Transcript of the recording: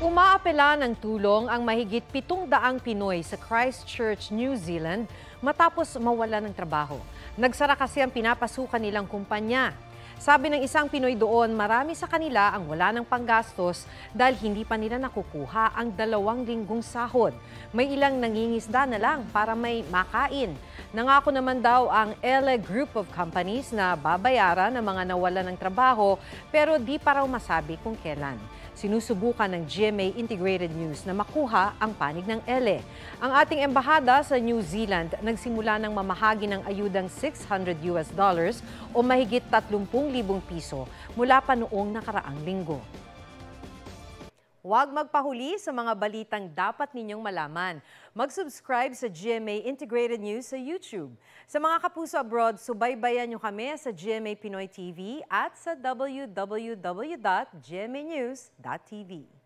Umaapela ng tulong ang mahigit 700 Pinoy sa Christchurch, New Zealand matapos mawala ng trabaho. Nagsara kasi ang pinapasukan nilang kumpanya. Sabi ng isang Pinoy doon, marami sa kanila ang wala ng panggastos dahil hindi pa nila nakukuha ang 2 linggong sahod. May ilang nangingisda na lang para may makain. Nangako naman daw ang ELE Group of Companies na babayaran ng mga nawalan ng trabaho pero di pa raw masabi kung kailan. Sinusubukan ng GMA Integrated News na makuha ang panig ng ELE. Ang ating embahada sa New Zealand nagsimula ng mamahagi ng ayudang $600 o mahigit 30,000 piso mula pa noong nakaraang linggo. Huwag magpahuli sa mga balitang dapat ninyong malaman. Mag-subscribe sa GMA Integrated News sa YouTube. Sa mga kapuso abroad, subaybayan nyo kami sa GMA Pinoy TV at sa www.gmanews.tv.